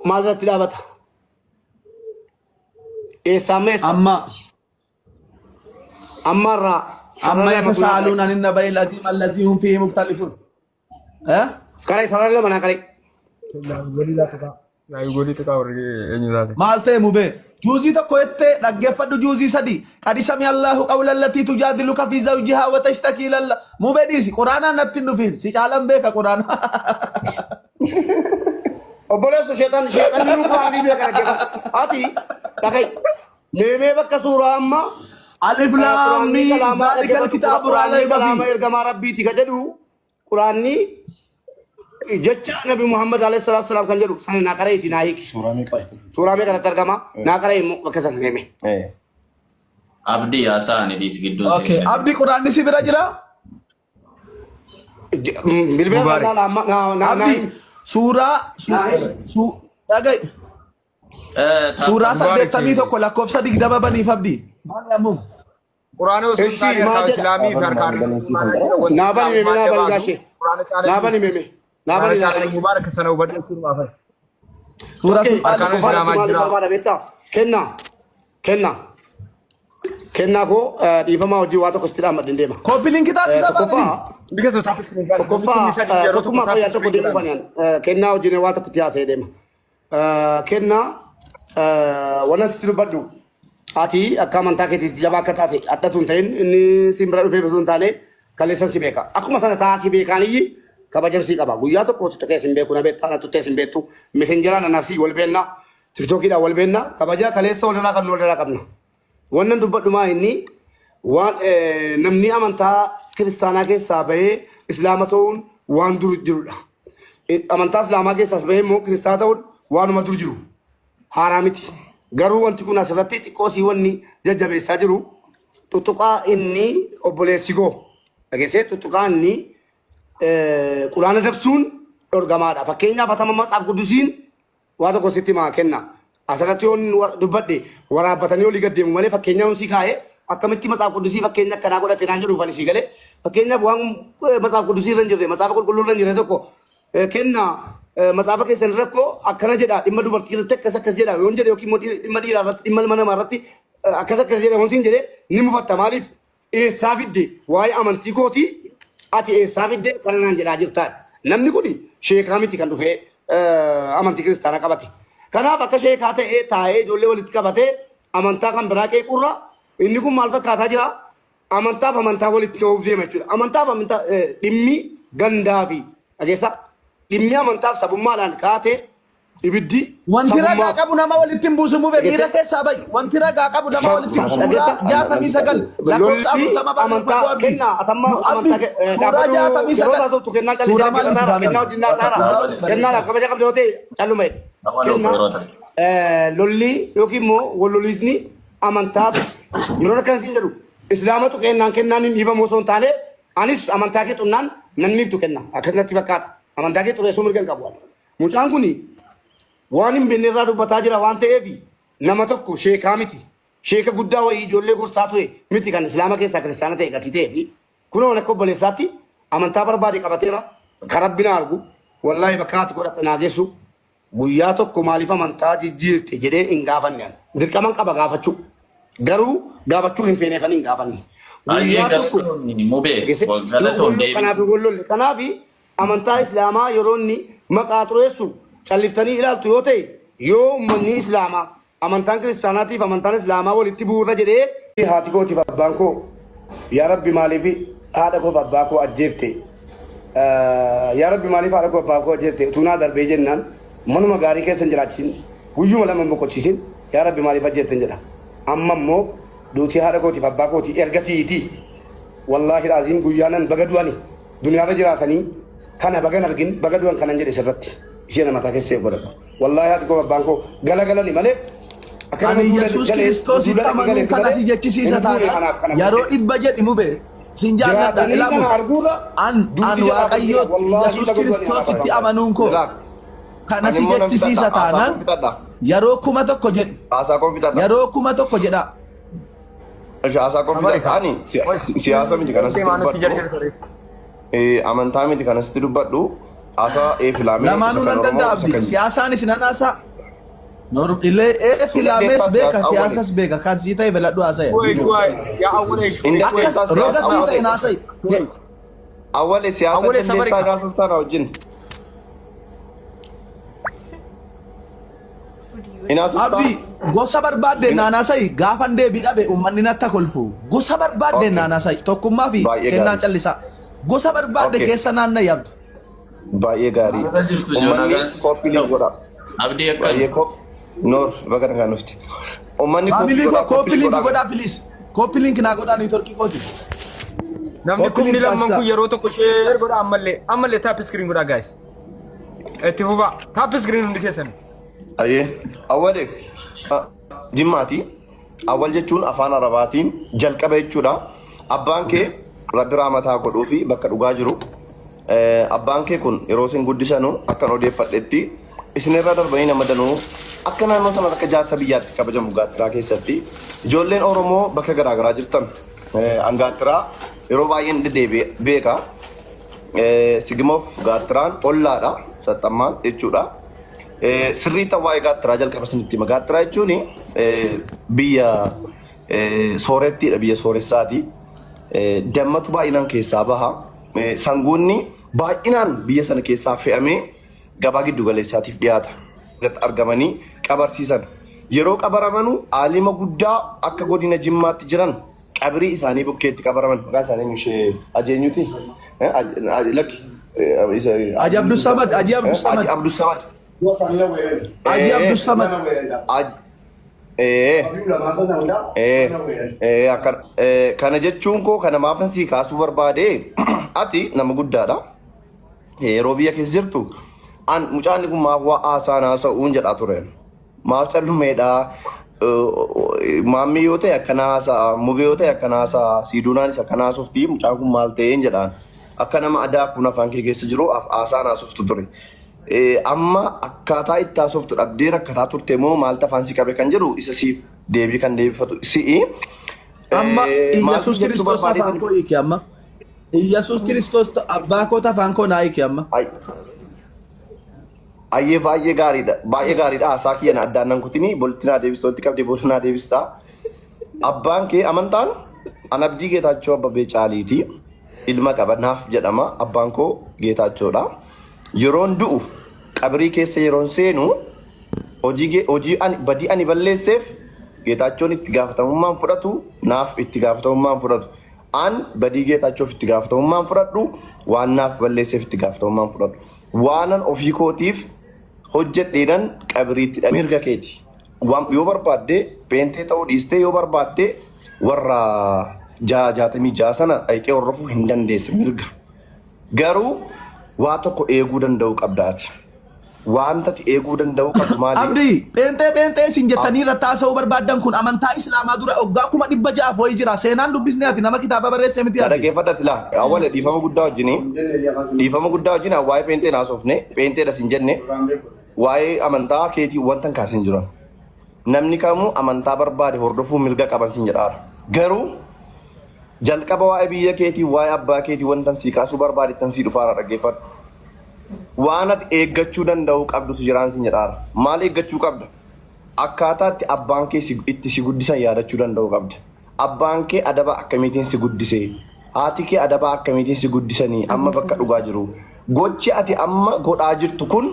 ماذا تلابتها إيه سامس أما يتساءلون عن النبأ العظيم الذي هم فيه مختلفون كاري سرال له منا كاري مالته مبه جوزي تكويت نجفد جوزي سدي قد سمع الله قول التي تجادلك في زوجها وتشتكي إلى الله مبه ديسي قرآن نتندو فين سي عالم بك قرآن أبولس شيطان يوم قاني بيا كاري هاتي تكاي ميمه بك سورة أما ألف لام ميم ذلك الكتاب لا ريب فيه إرجع ربي تكجدو قرآني جچا نبي محمد عليه الصلاة والسلام كان جرو سنة ناكره إتناهي سورة में करता रकमा नाकरे मकसद में abdi asa ne di segitu sih oke abdi Quran di sini aja bil-bil abdi surah agak surah sampai tadi tu kalau kau bisa digda apa nih abdi mana mum Quran itu sunnah Islami berkan nabani meme نابل مبارك سنة وبدأ يكون معفن سورة أركان الإسلام أجرا كنا كو ديفما وجواتو كسترا مدندما كوبلين kita bisa كوفا because tapi sering كوفا كوفا ما ياتو كديمو بانيان كنا وجيني واتو كتيا سيدما كنا ونستلو بدو ati akaman taketi jaba katati adatun tain ini simbra ufe besun tane kalesan sibeka aku masana ta sibeka ni kabajan si kaba guya to ko to ke simbeku na betta na to te simbetu messenger na nafsi walbenna tiktok ida walbenna kabaja kalesa wala kan wala kan wannan dubbaduma inni wan namni amanta kristana ke sabaye islamatun wan dur jiruda amanta islama ke sabaye mo kristatawun wan madur jiru haramiti garu wanti kuna salatti qosi wanni jajjabe sajiru tutuqa inni obolesigo agese tutuqa inni quraana dabsuun dorgamaadha fakkeenya fatama matsaaf qudusiin waa tokko sitti maa kenna asirratti yoon dubbadhe waraabbatanii olii gaddeemu malee fakkeenya hundi kaa'ee akkamitti matsaaf qudusii fakkeenya akkanaa godhate naan jedhu ufani si galee fakkeenya waan matsaaf qudusii irra hin jirre matsaaf qulqulluu irra hin jirre tokko kenna matsaaf keessan rakkoo akkana jedha dhimma dubartii irratti akkas jedha yoon jedhe yookiin dhimma dhiiraa irratti dhimma ilma namaa irratti akkas jedha wanti hin jedhe ni mufatta maaliif eessaa fidde waa'ee amantii kootii ati eessaa fidde kana naan jedhaa jirtaadha namni kun sheekaa miti kan dhufee amantii kiristaana qabate kanaaf akka sheekaa ta'ee taa'ee ijoollee walitti qabatee amantaa kan biraa qeequrra inni kun maal fakkaataa jira amantaaf amantaa walitti qabuuf deema jechuudha amantaaf amantaa dhimmi gandaa fi dhageessa dhimmi amantaaf sabummaadhaan kaatee ibiddi wanti ragaa qabu nama walitti hin buusu mube dhiira keessaa bayi wanti ragaa qabu nama walitti suuraa 69 lakkoofsa 40 amantaa kenna atamma amantaa suuraa 69 suuraa maal kenna dinna sara kenna la kabaja qabde hote challume kenna lolli yookiin immoo wallolisni amantaa yeroo kan siin jedhu islaamatu kennaan hin hibamu osoo hin taane anis amantaa kee xunnaan nan niiftu kenna akkasumatti fakkaata amantaa kee xureessuu mirgan qabu mucaan kuni waan hin beekne irraa dubbataa jira waan ta'eef nama tokko sheekaa miti sheeka guddaa wayii ijoollee gorsaa ture miti kan islaama keessaa kiristaana ta'e gati ta'eef kunoo akka obboleessaatti amantaa barbaade qabateera karabbina argu wallaahi bakka ati godhadha naajessu guyyaa tokko maaliif amantaa jijjiirte jedhee hin gaafanne dirqaman qaba gaafachuu garuu gaafachuu hin feeneefan hin gaafanne guyyaa tokko kanaaf amantaa islaamaa yeroo inni maqaa xureessu calliftanii ilaaltu yoo ta'e yoo ummanni islaamaa amantaan kiristaanaatiif amantaan islaamaa walitti bu'uurra jedhee haati kootiif abbaan koo yaa rabbi maaliif haadha koof abbaa koo ajjeefte yaa rabbi maaliif haadha koof abbaa koo ajjeefte utunaa darbee jennaan manuma gaarii keessa hin jiraachisin guyyuma lama boqochiisin yaa rabbi maaliif ajjeeften jedha amma immoo duutii haadha kootiif abbaa kootii ergasiiti wallaahi laaziin guyyaanan baga du'ani duniyaarra jiraatanii kana bagan argin baga du'an kanan jedhe sirratti isheen mataa keessa godhadhu wallaahi haadha koof abbaan koo galagalani malee ani Yesuus Kiristoos itti amanuun kan asii jechisiisa taana yeroo dhibba jedhi mube sin jaalladha ilaamu an waaqayyo Yesuus Kiristoos itti amanuun koo kan asii jechisiisa taanaan yeroo 1,000 jedhi yeroo 1,000 jedha Asaa kombita ani siyaasa miti kanas dubbadhu amantaa miti kanas dubbadhu asa filame lamaanuu nan danda'abdi siyaasaanis nan asa Noor illee filaamees beeka siyaasas beeka kan sii ta'e beladhu haasa'e. Yaa awwalee Roga sii ta'e haasa'e. Awwalee siyaasa dandeessaa gaasoftaan wajjin. Abdi gosa barbaadde naanaasayi gaafan deebii dhabe uummanni natti kolfu. Gosa barbaadde naanaasayi tokkummaa fi kennaa callisaa. Gosa barbaadde keessa naanna yaabdu. Baay'ee gaarii. Uummanni koppilii godha. Abdii akka Noor bakka kan nufti. Uummanni koppilii godha please. Koppilii naa godha ni torkii kooti. namni kumni lamman kun yeroo tokko share godha ammallee tap screen godha guys. Itti fufa tap screen hundi keessan. Aye, awwalee jimmaati. Awwal jechuun afaan Arabaatiin jalqaba jechuudha. Abbaan kee Rabbi rahmataa godhuu fi bakka dhugaa jiru. Abbaan kee kun yeroo isin guddisanu akkan odeeffadhetti isinirra darbanii nama danuu akka naannoo sana akka jaarsa biyyaatti kabajamu Gaattiraa keessatti ijoolleen Oromoo bakka garaagaraa jirtan Gaattiraa yeroo baay'een deddeebi'ee beeka. Sigimoof Gaattiraan ollaadha saxxammaan jechuudha. Sirriitti waa'ee Gaattiraa jalqaba isinitti hima. Gaattiraa jechuun biyya soorettiidha, biyya sooressaati. Dammatu baay'inaan keessaa baha. Sangoonni baay'inaan biyya sana keessaa fe'amee gabaa giddu galeessaatiif dhiyaata. Argamanii qabarsiisan. Yeroo qabaramanu aalima guddaa akka godina Jimmaatti jiran qabrii isaanii bukkeetti qabaraman. Maqaan isaanii ishee ajeenyuti. Lakki. Aji Abdus Samad. Aji Abdus Samad. Aji Abdus Samad. Kana jechuun koo kana maafan sii kaasuu barbaade ati nama guddaadha. Yeroo biyya keessa jirtu mucaan kun maaf waa haasaan haasa'uun jedhaa ture. Maaf callumeedha. Maammi yoo ta'e akkana haasa'a, mubee yoo ta'e akkana haasa'a, siiduunaanis akkana haasofti mucaan kun maal ta'een jedhaan. Akka nama aadaa kun afaan kee keessa jiru haasaan haasoftu ture. Amma akkaataa itti haasoftu dhabdee rakkataa turte moo maaltu afaan si qabe kan jedhu isa siif deebii kan deebifatu si'i. Amma Iyyasuus Kiristoos afaan koo hiike amma. Iyyasuus Kiristoos abbaa koo afaan koo naa hiike amma. Ayyee baay'ee gaariidha. Baay'ee gaariidha. Haasaa kiyyan addaan nan kutini bolti naa deebista walitti qabdee booda naa deebista. Abbaan kee amantaan an Abdii Geetaachoo Abbabee Caaliiti. Ilma qaba naaf jedhama. Abbaan koo Geetaachoodha. Yeroon du'u qabrii keessa yeroon seenu hojii badii ani balleesseef Geetaachoon itti gaafatamummaan fudhatu naaf itti gaafatamummaan fudhatu. An badii Geetaachoof itti gaafatamummaan fudhadhu waan naaf balleesseef itti gaafatamummaan fudhadhu. Waanan ofii kootiif hojjedheedhan qabriitti mirga keeti. Yoo barbaadde peentee ta'uu dhiistee yoo barbaadde warra 66 sana dhaqee hordofuu hin dandeesse mirga. Garuu waa tokko eeguu danda'u qabdaati. Wanta eeguu danda'u qabdu maali? Abdii peentee isin jettanii irratti haasa'uu barbaaddan kun amantaa Islaamaa dura waggaa 600 ho'i jira. Seenaan dubbisne ati nama kitaaba barreesse miti. Dhaggeeffadhatti laa awwal dhiifama guddaa wajjin waa'ee peentee naasofne peenteedha sin jenne waa'ee amantaa keetii wanta kaasin jiran. Namni kamuu amantaa barbaade hordofuu mirga qaban sin jedhaara. Garuu jalqaba waa'ee biyya keetii waa'ee abbaa keetii wanta sii kaasuu barbaadettan sii dhufaara dhaggeeffadhu. Waan ati eeggachuu danda'u qabdutu jiraan sin jedhaara. Maal eeggachuu qabda? Akkaataatti abbaan kee itti si guddisan yaadachuu danda'u qabda. Abbaan kee adaba akkamiitiin si guddise? Haati kee adaba akkamiitiin si guddisanii amma bakka dhugaa jiru? Gochi ati amma godhaa jirtu kun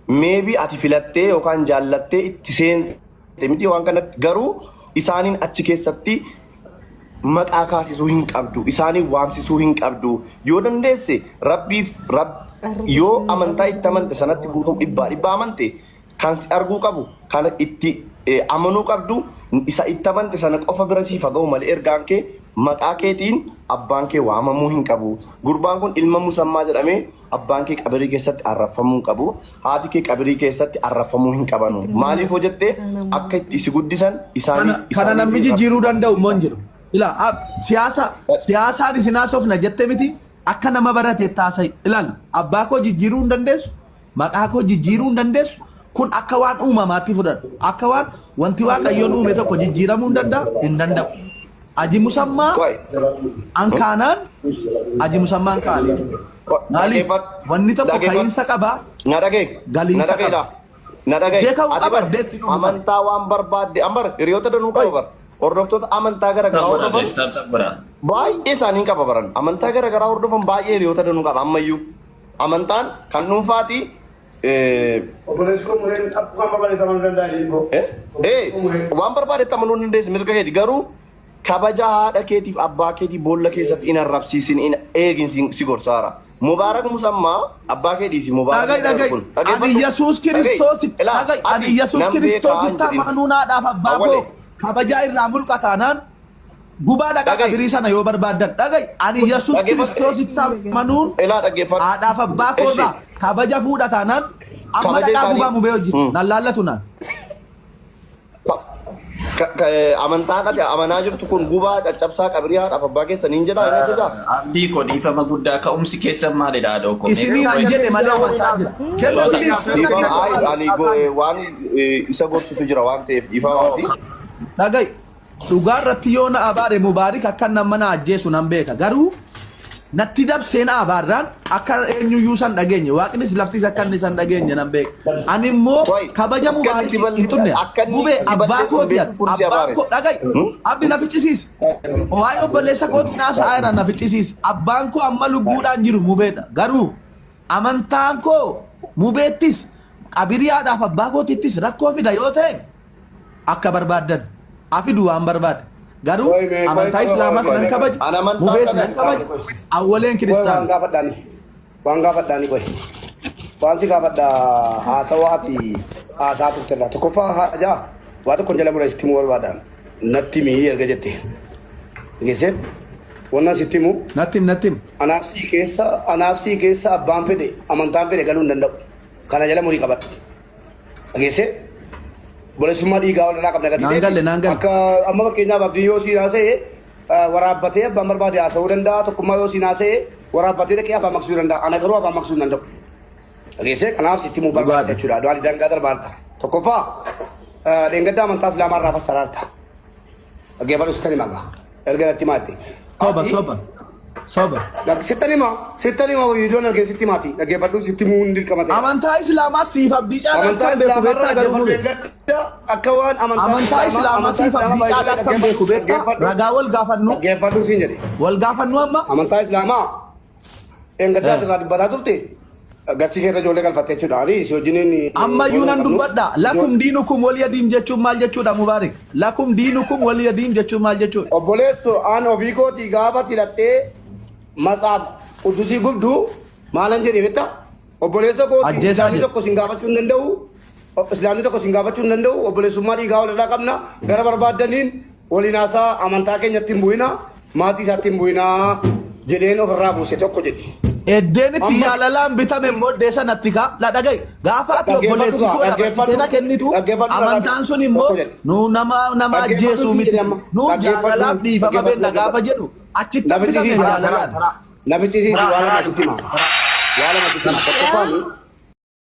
meebii ati filattee yookaan jaallattee itti seente miti waan kanatti garuu isaaniin achi keessatti maqaa kaasisuu hin qabdu. Isaaniin waamsisuu hin qabdu. Yoo dandeesse yoo amantaa itti amante sanatti guutuun dhibbaa amante kan si arguu qabu kan itti amanuu qabdu isa itti amante sana qofa bira siif haga'u malee ergaan kee maqaa keetiin abbaan kee waamamuu hin qabu. Gurbaan kun ilma musammaa jedhamee abbaan kee qabrii keessatti arrafamuu hin qabu. Haati kee qabrii keessatti arrafamuu hin qabanu. Maaliif hojjettee akka itti si guddisan isaanii kana namni jijjiiruu danda'u moo hin jiru? Ilaa siyaasaan isin haasofna jettee miti? Akka nama barate taasai ilaal abbaa koo jijjiiruu hin dandeessu maqaa koo jijjiiruu hin dandeessu kun akka waan uumamaatti fudhadhu akka waan wanti waaqayyoon uume tokko jijjiiramuu hin danda'u aji musammaa ankaanaan aji musammaa ankaanii maaliif wanni tokko ka'iinsa qaba galiinsa qaba Na dhaga'i. Beekau Ati qaba bar deetti dhuma. amantaa waan barbaadde ambar hiriyoota danuu qaba bar. Hordoftoota amantaa garagaraa hordofan baay'ee isaanii qaba baran. Amantaa garagaraa hordofan baay'ee hiriyoota danuu qaba ammayyuu. Amantaan kan dhuunfaati. Obboleessi koo muheen waan barbaade tamanuu danda'a. Waan barbaade tamanuu dandeessi mirga keeti garuu kabaja haadha keetiif abbaa keetii boolla keessatti hin arrabsiisin hin eegin si gorsaara. Mubarak musammaa abbaa keetiisi Mubarak. Dhagai ani Yesuus Kiristoositti dhagai ani Yesuus Kiristoositti amanuunaadhaaf abbaa koo kabajaa irraa mulqataanaan gubaa dhaqa qabirii sana yoo barbaadan dhagai ani Yesuus Kiristoositti amanuun haadhaaf abbaa koo irraa kabaja fuudhataanaan amma dhaqaa gubaa mubee hojii nan laallatu naan. Amantaan ati amanaa jirtu kun gubaa caccabsaa qabirii haadhaaf abbaa keessan hin jedhaa hin ajajaa. Abdii koo dhiifama guddaa ka'umsi keessan maalidha adoo koo. Isinii nan jedhe malee amantaa jira. Ani waan isa gorsutu jira waan ta'eef dhiifamaati. Dhagai dhugaa irratti yoo na abaare Mubaarik akka nama na ajjeesu nan beeka garuu natti dabseen abaarraan akka eenyuyyuu san dhageenye waaqnis laftis akka inni san dhageenye nan beeka. Ani immoo kabaja Mubaarik hin tunne mubee abbaa koo biyya abbaa koo dhagai abdi na ficcisiise. Waa'ee obboleessa kootii naasaa aera na ficcisiise. Abbaan koo amma lubbuudhaan jiru mubeedha garuu amantaan koo mubeettis qabiriyaadhaaf abbaa kootittis rakkoo fida yoo ta'e akka barbaadan afidu waan barbaade. Garuu amantaa Islaamas nan kabaja mubees nan kabaja awwaleen kiristaana. Waan gaafadhaani qoy. Waan si gaafadha haasawaati haasaa turtedha. Tokkoffaa haajaa waa tokko jala mura sitti muu barbaadaan natti mii erga jette. Geesseen wannan sitti muu. Nattim. Anaaf sii keessa abbaan fedhe amantaan fedhe galuu hin danda'u. Kana jala murii qabadha. Geesseen. Bolesummaa dhiigaa walirraa qabna gadi naangalle akka amma fakkeenyaaf abdii yoo siin haasa'e waraabbatee abbaan barbaade haasa'uu danda'a tokkummaa yoo siin haasa'e waraabbatee dhaqee afaan maqsuu danda'a ana garuu afaan maqsuu hin danda'u. Dhageessee kanaaf sitti muu barbaada jechuudha du'aan dangaa darbaarta tokkoffaa dheengaddaa amantaa islaamaa irraa fassaraarta dhaggeeffadhu sittani maqaa erga natti maatte. Soba. Sittani ma viidiyoon argee sitti maati dhaggeeffadhu sitti muu hin dirqamate. Amantaa Islaamaa siif abdii caalaa Amantaa Islaamaa garuu akka waan amantaa Islaamaa siif abdii caalaa kan beeku beekta ragaa wal gaafannu. Dhaggeeffadhu siin jedhe. Wal gaafannu amma. Amantaa Islaamaa dheengaddaa irraa dubbataa turte gassi keerra ijoollee galfattee jechuudha. Ani si wajjiniin. Ammayyuu nan dubbadha. Lakum diinukum waliya diin jechuun maal jechuudha Mubaarik? Lakum diinukum waliya diin jechuun maal jechuudha? Obboleetto aan ofii kooti gaafa hidhattee Masaaf utusii gubdu maalan jedhee beektaa obboleessa kooti islaamni tokko sin gaafachuu hin danda'u obboleessummaa dhiigaa walirraa qabna gara barbaaddaniin waliin haasaa amantaa keenyatti hin bu'ina maatii isaatti hin bu'ina jedheen ofirraa buuse tokko jedhe. Eddeenitti jaalalaan bitame moddeessa natti kaa la dhagai gaafa ati obboleessi koo dhaabsiteena kennitu amantaan sun immoo nu nama ajjeesuu miti nu jaalalaaf dhiifama benna gaafa jedhu achitti bitame jaalalaan. Namichi waan lama sitti hima. Tokkoffaan